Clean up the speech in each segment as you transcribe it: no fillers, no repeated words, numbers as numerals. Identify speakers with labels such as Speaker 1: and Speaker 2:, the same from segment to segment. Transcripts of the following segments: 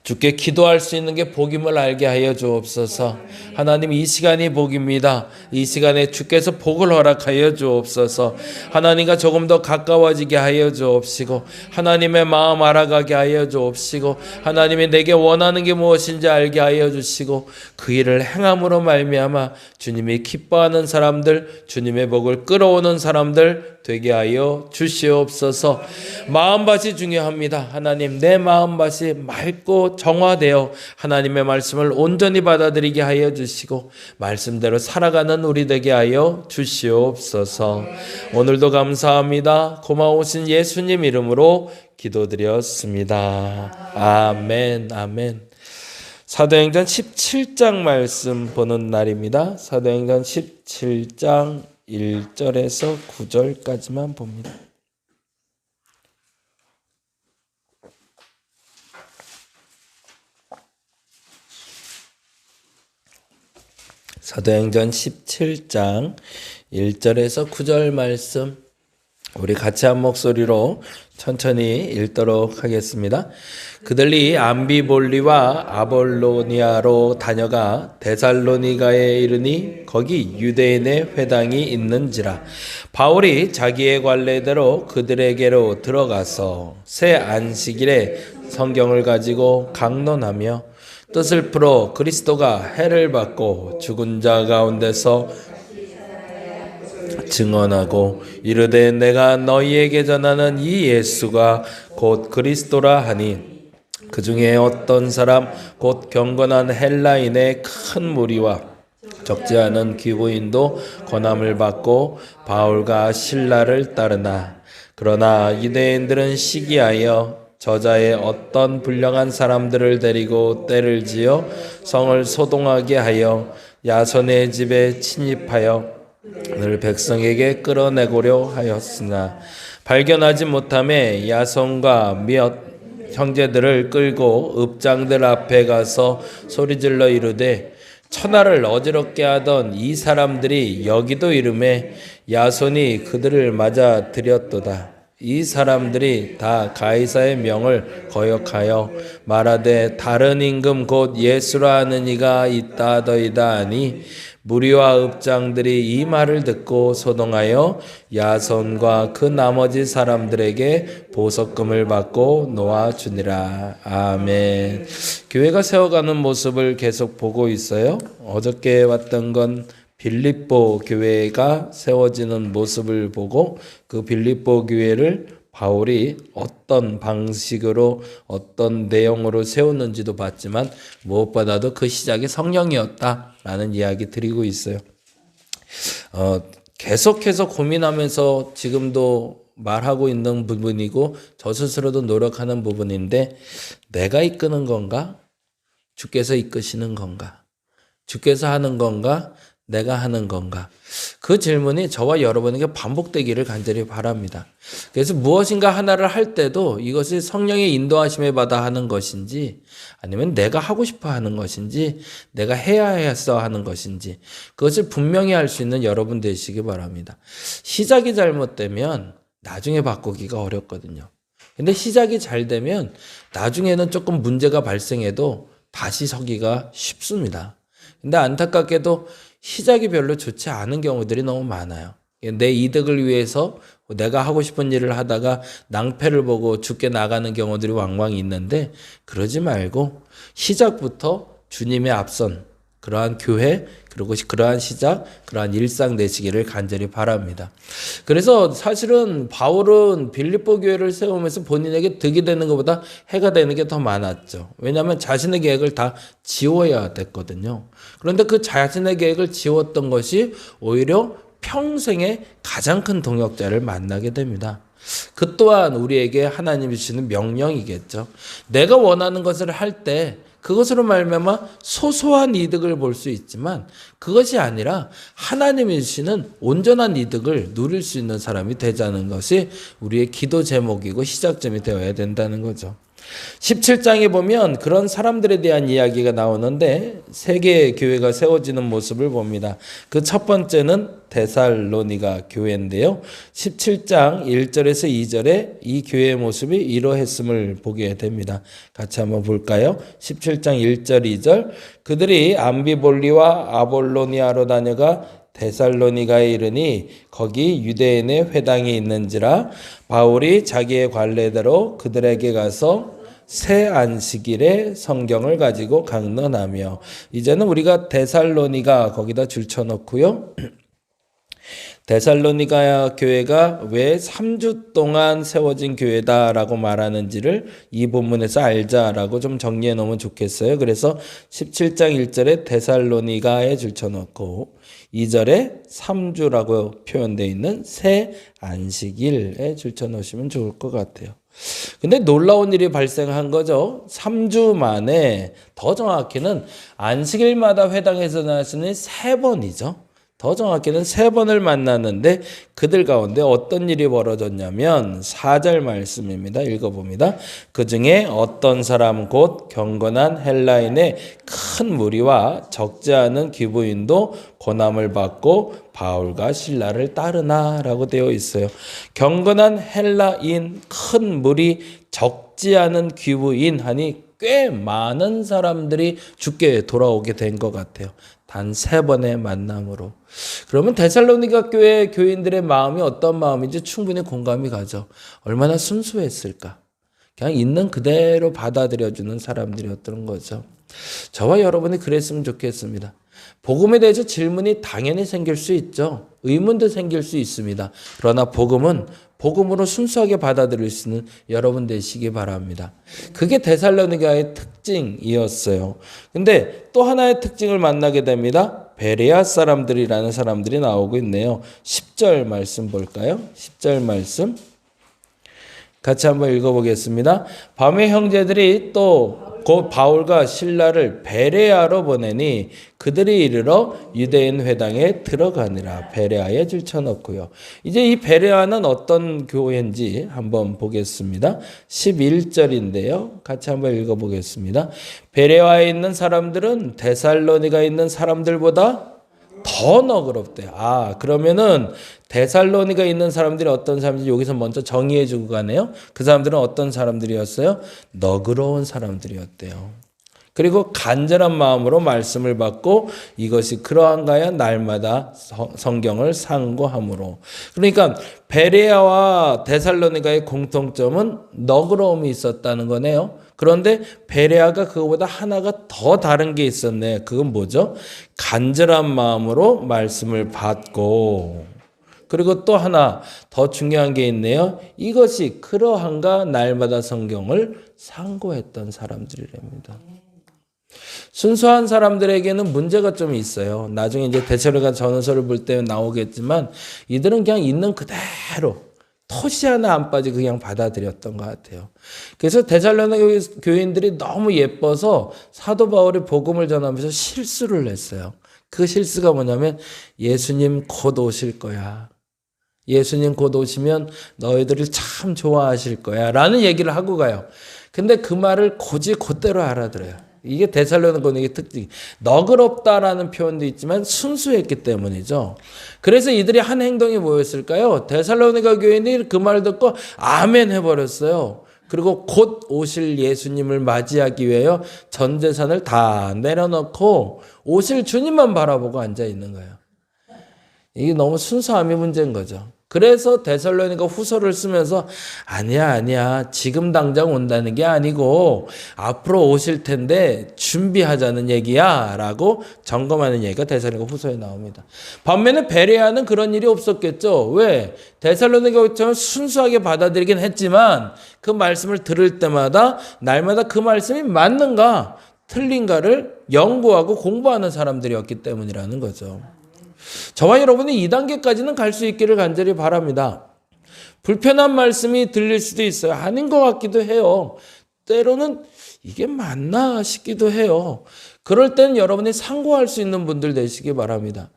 Speaker 1: 주께 기도할 수 있는 게 복임을 알게 하여 주옵소서. 하나님, 이 시간이 복입니다. 이 시간에 주께서 복을 허락하여 주옵소서. 하나님과 조금 더 가까워지게 하여 주옵시고, 하나님의 마음 알아가게 하여 주옵시고, 하나님이 내게 원하는 게 무엇인지 알게 하여 주시고, 그 일을 행함으로 말미암아 주님이 기뻐하는 사람들, 주님의 복을 끌어오는 사람들 되게 하여 주시옵소서. 마음밭이 중요합니다. 하나님, 내 마음밭이 맑고 정화되어 하나님의 말씀을 온전히 받아들이게 하여 주시고 말씀대로 살아가는 우리 되게 하여 주시옵소서. 오늘도 감사합니다. 고마우신 예수님 이름으로 기도드렸습니다. 아멘, 아멘. 사도행전 17장 말씀 보는 날입니다. 사도행전 17장 1절에서 9절까지만 봅니다. 사도행전 17장 1절에서 9절 말씀 우리 같이 한 목소리로 천천히 읽도록 하겠습니다. 그들이 암비볼리와 아볼로니아로 다녀가 데살로니가에 이르니 거기 유대인의 회당이 있는지라. 바울이 자기의 관례대로 그들에게로 들어가서 새 안식일에 성경을 가지고 강론하며 뜻을 풀어 그리스도가 해를 받고 죽은 자 가운데서 증언하고 이르되 내가 너희에게 전하는 이 예수가 곧 그리스도라 하니 그 중에 어떤 사람 곧 경건한 헬라인의 큰 무리와 적지 않은 귀부인도 권함을 받고 바울과 실라를 따르나 그러나 유대인들은 시기하여 저자의 어떤 불량한 사람들을 데리고 때를 지어 성을 소동하게 하여 야손의 집에 침입하여 늘 백성에게 끌어내고려 하였으나 발견하지 못함에 야손과 몇 형제들을 끌고 읍장들 앞에 가서 소리질러 이르되 천하를 어지럽게 하던 이 사람들이 여기도 이르매 야손이 그들을 맞아 들였도다. 이 사람들이 다 가이사의 명을 거역하여 말하되 다른 임금 곧 예수라 하는 이가 있다더이다 하니 무리와 읍장들이 이 말을 듣고 소동하여 야손과 그 나머지 사람들에게 보석금을 받고 놓아주니라. 아멘. 교회가 세워가는 모습을 계속 보고 있어요. 어저께 봤던 건 빌립보 교회가 세워지는 모습을 보고 그 빌립보 교회를 바울이 어떤 방식으로 어떤 내용으로 세웠는지도 봤지만 무엇보다도 그 시작이 성령이었다라는 이야기 드리고 있어요. 계속해서 고민하면서 지금도 말하고 있는 부분이고 저 스스로도 노력하는 부분인데 내가 이끄는 건가? 주께서 이끄시는 건가? 주께서 하는 건가? 내가 하는 건가? 그 질문이 저와 여러분에게 반복되기를 간절히 바랍니다. 그래서 무엇인가 하나를 할 때도 이것이 성령의 인도하심에 받아 하는 것인지 아니면 내가 하고 싶어 하는 것인지 내가 해야 해서 하는 것인지 그것을 분명히 할 수 있는 여러분 되시기 바랍니다. 시작이 잘못되면 나중에 바꾸기가 어렵거든요. 근데 시작이 잘 되면 나중에는 조금 문제가 발생해도 다시 서기가 쉽습니다. 근데 안타깝게도 시작이 별로 좋지 않은 경우들이 너무 많아요. 내 이득을 위해서 내가 하고 싶은 일을 하다가 낭패를 보고 죽게 나가는 경우들이 왕왕 있는데 그러지 말고 시작부터 주님의 앞선 그러한 교회 그리고 그러한 시작 그러한 일상 되시기를 간절히 바랍니다. 그래서 사실은 바울은 빌립보 교회를 세우면서 본인에게 득이 되는 것보다 해가 되는 게 더 많았죠. 왜냐하면 자신의 계획을 다 지워야 됐거든요. 그런데 그 자신의 계획을 지웠던 것이 오히려 평생에 가장 큰 동역자를 만나게 됩니다. 그 또한 우리에게 하나님이 주시는 명령이겠죠. 내가 원하는 것을 할 때 그것으로 말미암아 소소한 이득을 볼 수 있지만 그것이 아니라 하나님이 주시는 온전한 이득을 누릴 수 있는 사람이 되자는 것이 우리의 기도 제목이고 시작점이 되어야 된다는 거죠. 17장에 보면 그런 사람들에 대한 이야기가 나오는데 세 개의 교회가 세워지는 모습을 봅니다. 그 첫 번째는 데살로니가 교회인데요. 17장 1절에서 2절에 이 교회의 모습이 이러했음을 보게 됩니다. 같이 한번 볼까요? 17장 1절 2절 그들이 암비볼리와 아볼로니아로 다녀가 데살로니가에 이르니 거기 유대인의 회당이 있는지라 바울이 자기의 관례대로 그들에게 가서 새 안식일에 성경을 가지고 강론하며 이제는 우리가 데살로니가 거기다 줄쳐놓고요. 데살로니가 교회가 왜 3주 동안 세워진 교회다라고 말하는지를 이 본문에서 알자라고 좀 정리해 놓으면 좋겠어요. 그래서 17장 1절에 데살로니가에 줄쳐놓고 2절에 3주라고 표현되어 있는 새 안식일에 줄쳐놓으시면 좋을 것 같아요. 근데 놀라운 일이 발생한 거죠. 3주 만에 더 정확히는 안식일마다 회당에서 나시는 3번이죠. 더 정확히는 3번을 만났는데 그들 가운데 어떤 일이 벌어졌냐면 4절 말씀입니다. 읽어봅니다. 그 중에 어떤 사람 곧 경건한 헬라인의 큰 무리와 적지 않은 귀부인도 고난을 받고 바울과 실라를 따르나라고 되어 있어요. 경건한 헬라인 큰 무리 적지 않은 귀부인 하니 꽤 많은 사람들이 주께 돌아오게 된 것 같아요. 단 3번의 만남으로. 그러면 데살로니가 교회 교인들의 마음이 어떤 마음인지 충분히 공감이 가죠. 얼마나 순수했을까. 그냥 있는 그대로 받아들여주는 사람들이었던 거죠. 저와 여러분이 그랬으면 좋겠습니다. 복음에 대해서 질문이 당연히 생길 수 있죠. 의문도 생길 수 있습니다. 그러나 복음은 복음으로 순수하게 받아들일 수 있는 여러분 되시기 바랍니다. 그게 데살로니가의 특징이었어요. 근데 또 하나의 특징을 만나게 됩니다. 베레아 사람들이라는 사람들이 나오고 있네요. 10절 말씀 볼까요? 10절 말씀 같이 한번 읽어보겠습니다. 밤에 형제들이 또 곧 바울과 실라를 베레아로 보내니 그들이 이르러 유대인 회당에 들어가니라. 베레아에 줄쳐놓고요. 이제 이 베레아는 어떤 교회인지 한번 보겠습니다. 11절인데요. 같이 한번 읽어보겠습니다. 베레아에 있는 사람들은 데살로니가에 있는 사람들보다 더 너그럽대요. 그러면은 데살로니가 있는 사람들이 어떤 사람인지 여기서 먼저 정의해 주고 가네요. 그 사람들은 어떤 사람들이었어요? 너그러운 사람들이었대요. 그리고 간절한 마음으로 말씀을 받고 이것이 그러한가야 날마다 성경을 상고함으로. 그러니까 베레아와 데살로니가의 공통점은 너그러움이 있었다는 거네요. 그런데 베레아가 그거보다 하나가 더 다른 게 있었네. 그건 뭐죠? 간절한 마음으로 말씀을 받고 그리고 또 하나 더 중요한 게 있네요. 이것이 그러한가 날마다 성경을 상고했던 사람들이랍니다. 순수한 사람들에게는 문제가 좀 있어요. 나중에 이제 데살로니가 전서를 볼 때 나오겠지만 이들은 그냥 있는 그대로 토시 하나 안 빠지고 그냥 받아들였던 것 같아요. 그래서 데살로니가 교인들이 너무 예뻐서 사도 바울이 복음을 전하면서 실수를 했어요. 그 실수가 뭐냐면 예수님 곧 오실 거야. 예수님 곧 오시면 너희들을 참 좋아하실 거야 라는 얘기를 하고 가요. 근데 그 말을 곧대로 알아들어요. 이게 데살로니가의 특징. 너그럽다라는 표현도 있지만 순수했기 때문이죠. 그래서 이들이 한 행동이 뭐였을까요? 데살로니가 교인이 그 말을 듣고 아멘 해버렸어요. 그리고 곧 오실 예수님을 맞이하기 위하여 전 재산을 다 내려놓고 오실 주님만 바라보고 앉아 있는 거예요. 이게 너무 순수함이 문제인 거죠. 그래서 데살로니가 후서를 쓰면서 아니야 지금 당장 온다는 게 아니고 앞으로 오실 텐데 준비하자는 얘기야 라고 점검하는 얘기가 데살로니가 후서에 나옵니다. 반면에 베레아는 그런 일이 없었겠죠. 왜? 데살로니가처럼 순수하게 받아들이긴 했지만 그 말씀을 들을 때마다 날마다 그 말씀이 맞는가 틀린가를 연구하고 공부하는 사람들이었기 때문이라는 거죠. 저와 여러분이 2단계까지는 갈 수 있기를 간절히 바랍니다. 불편한 말씀이 들릴 수도 있어요. 아닌 것 같기도 해요. 때로는 이게 맞나 싶기도 해요. 그럴 때는 여러분이 상고할 수 있는 분들 되시기 바랍니다.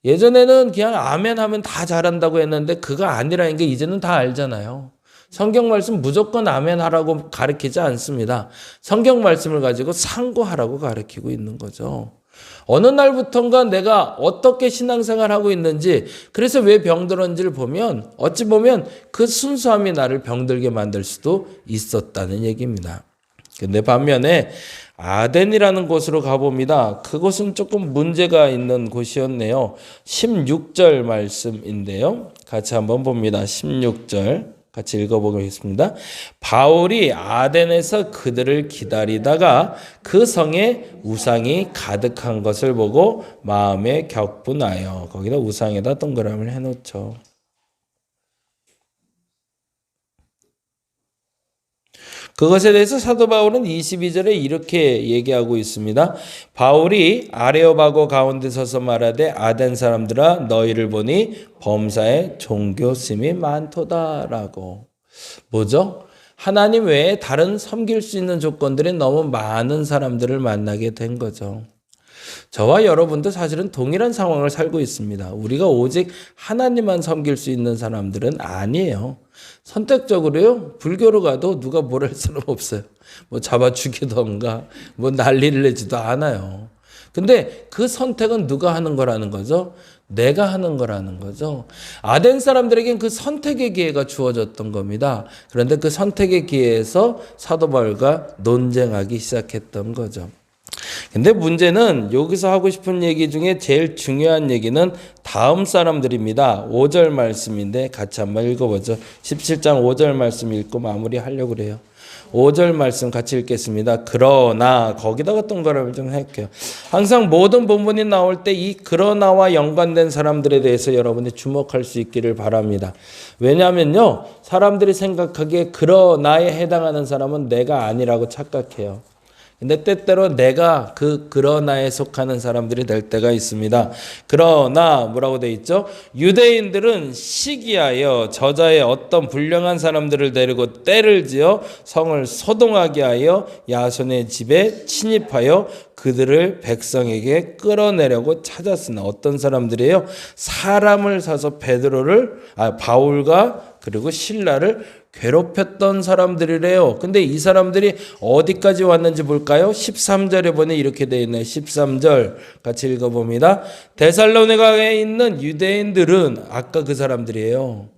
Speaker 1: 예전에는 그냥 아멘 하면 다 잘한다고 했는데 그거 아니라는 게 이제는 다 알잖아요. 성경 말씀 무조건 아멘 하라고 가르치지 않습니다. 성경 말씀을 가지고 상고하라고 가르치고 있는 거죠. 어느 날부턴가 내가 어떻게 신앙생활하고 있는지, 그래서 왜 병들었는지를 보면 어찌 보면 그 순수함이 나를 병들게 만들 수도 있었다는 얘기입니다. 근데 반면에 아덴이라는 곳으로 가봅니다. 그곳은 조금 문제가 있는 곳이었네요. 16절 말씀인데요. 같이 한번 봅니다. 16절 같이 읽어보겠습니다. 바울이 아덴에서 그들을 기다리다가 그 성에 우상이 가득한 것을 보고 마음에 격분하여, 거기다 우상에다 동그라미를 해놓죠. 그것에 대해서 사도 바울은 22절에 이렇게 얘기하고 있습니다. 바울이 아레오바고 가운데 서서 말하되 아덴 사람들아 너희를 보니 범사에 종교심이 많도다라고. 뭐죠? 하나님 외에 다른 섬길 수 있는 조건들이 너무 많은 사람들을 만나게 된 거죠. 저와 여러분도 사실은 동일한 상황을 살고 있습니다. 우리가 오직 하나님만 섬길 수 있는 사람들은 아니에요. 선택적으로요, 불교로 가도 누가 뭘 할 사람 없어요. 뭐 잡아 죽이던가, 뭐 난리를 내지도 않아요. 근데 그 선택은 누가 하는 거라는 거죠? 내가 하는 거라는 거죠. 아덴 사람들에겐 그 선택의 기회가 주어졌던 겁니다. 그런데 그 선택의 기회에서 사도 바울과 논쟁하기 시작했던 거죠. 근데 문제는 여기서 하고 싶은 얘기 중에 제일 중요한 얘기는 다음 사람들입니다. 5절 말씀인데 같이 한번 읽어보죠. 17장 5절 말씀 읽고 마무리하려고 그래요. 5절 말씀 같이 읽겠습니다. 그러나, 거기다가 동그라미 좀 할게요. 항상 모든 본문이 나올 때 이 그러나와 연관된 사람들에 대해서 여러분이 주목할 수 있기를 바랍니다. 왜냐하면요, 사람들이 생각하기에 그러나에 해당하는 사람은 내가 아니라고 착각해요. 근데 때때로 내가 그러나에 속하는 사람들이 될 때가 있습니다. 그러나 뭐라고 돼 있죠? 유대인들은 시기하여 저자의 어떤 불량한 사람들을 데리고 때를 지어 성을 소동하게 하여 야손의 집에 침입하여 그들을 백성에게 끌어내려고 찾았으나, 어떤 사람들이에요? 사람을 사서 바울과 그리고 신라를 괴롭혔던 사람들이래요. 근데 이 사람들이 어디까지 왔는지 볼까요? 13절에 보니 이렇게 되어 있네요. 13절 같이 읽어봅니다. 데살로니가에 있는 유대인들은, 아까 그 사람들이에요.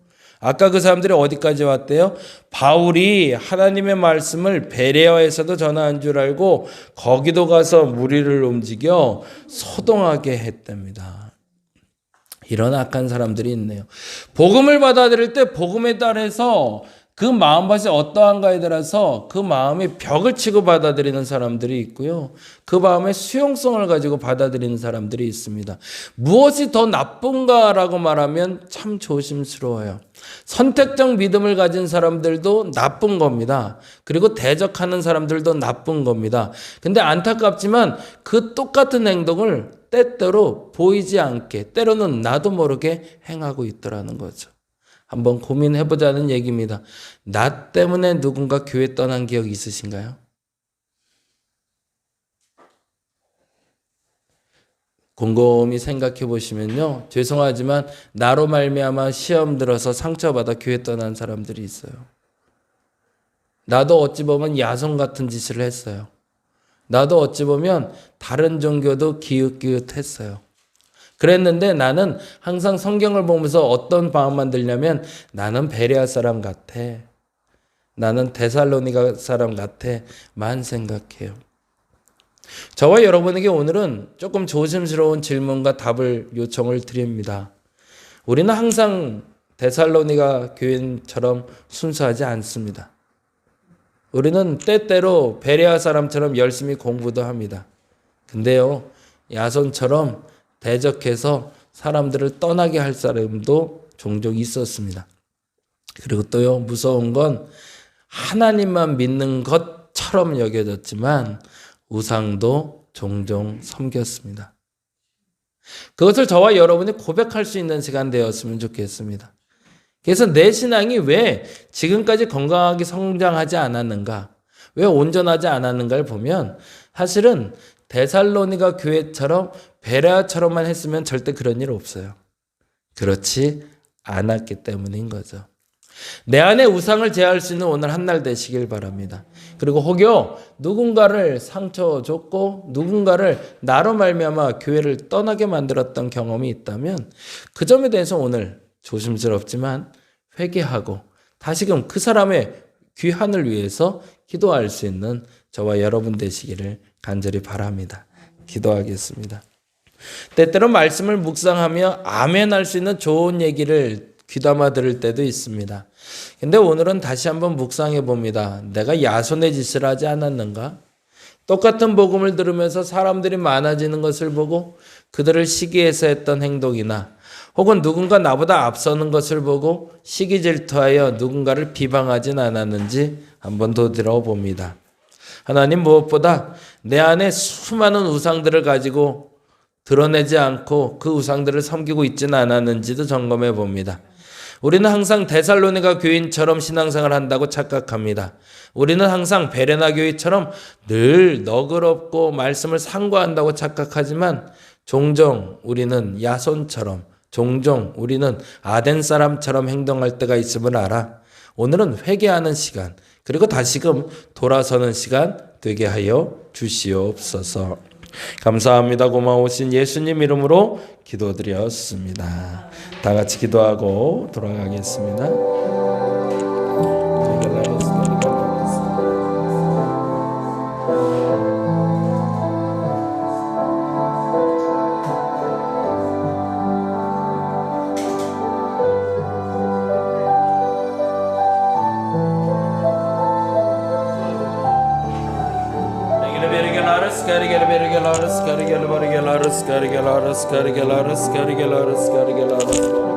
Speaker 1: 아까 그 사람들이 어디까지 왔대요? 바울이 하나님의 말씀을 베레아에서도 전하는 줄 알고 거기도 가서 무리를 움직여 소동하게 했답니다. 이런 악한 사람들이 있네요. 복음을 받아들일 때 복음에 따라서 그 마음밭이 어떠한가에 따라서 그 마음이 벽을 치고 받아들이는 사람들이 있고요. 그 마음의 수용성을 가지고 받아들이는 사람들이 있습니다. 무엇이 더 나쁜가라고 말하면 참 조심스러워요. 선택적 믿음을 가진 사람들도 나쁜 겁니다. 그리고 대적하는 사람들도 나쁜 겁니다. 근데 안타깝지만 그 똑같은 행동을 때때로 보이지 않게, 때로는 나도 모르게 행하고 있더라는 거죠. 한번 고민해보자는 얘기입니다. 나 때문에 누군가 교회 떠난 기억 있으신가요? 곰곰이 생각해 보시면요, 죄송하지만 나로 말미암아 시험 들어서 상처받아 교회 떠난 사람들이 있어요. 나도 어찌 보면 야손 같은 짓을 했어요. 나도 어찌 보면 다른 종교도 기웃기웃했어요. 그랬는데 나는 항상 성경을 보면서 어떤 마음만 들냐면, 나는 베레아 사람 같아, 나는 데살로니가 사람 같아 만 생각해요. 저와 여러분에게 오늘은 조금 조심스러운 질문과 답을 요청을 드립니다. 우리는 항상 데살로니가 교인처럼 순수하지 않습니다. 우리는 때때로 베레아 사람처럼 열심히 공부도 합니다. 근데요, 야손처럼 대적해서 사람들을 떠나게 할 사람도 종종 있었습니다. 그리고 또요, 무서운 건 하나님만 믿는 것처럼 여겨졌지만 우상도 종종 섬겼습니다. 그것을 저와 여러분이 고백할 수 있는 시간 되었으면 좋겠습니다. 그래서 내 신앙이 왜 지금까지 건강하게 성장하지 않았는가, 왜 온전하지 않았는가를 보면 사실은 데살로니가 교회처럼 베레아처럼만 했으면 절대 그런 일 없어요. 그렇지 않았기 때문인 거죠. 내 안에 우상을 제어할 수 있는 오늘 한 날 되시길 바랍니다. 그리고 혹여 누군가를 상처 줬고 누군가를 나로 말미암아 교회를 떠나게 만들었던 경험이 있다면 그 점에 대해서 오늘 조심스럽지만 회개하고 다시금 그 사람의 귀환을 위해서 기도할 수 있는 저와 여러분 되시기를 간절히 바랍니다. 기도하겠습니다. 때때로 말씀을 묵상하며 아멘 할 수 있는 좋은 얘기를 귀담아 들을 때도 있습니다. 근데 오늘은 다시 한번 묵상해 봅니다. 내가 야손의 짓을 하지 않았는가? 똑같은 복음을 들으면서 사람들이 많아지는 것을 보고 그들을 시기해서 했던 행동이나 혹은 누군가 나보다 앞서는 것을 보고 시기 질투하여 누군가를 비방하진 않았는지 한번 더 들어봅니다. 하나님, 무엇보다 내 안에 수많은 우상들을 가지고 드러내지 않고 그 우상들을 섬기고 있지는 않았는지도 점검해 봅니다. 우리는 항상 데살로니가 교인처럼 신앙생활을 한다고 착각합니다. 우리는 항상 베레나 교회처럼 늘 너그럽고 말씀을 상고한다고 착각하지만 종종 우리는 야손처럼, 종종 우리는 아덴 사람처럼 행동할 때가 있음을 알아. 오늘은 회개하는 시간, 그리고 다시금 돌아서는 시간 되게 하여 주시옵소서. 감사합니다. 고마우신 예수님 이름으로 기도드렸습니다. 다 같이 기도하고 돌아가겠습니다. Carigelaris,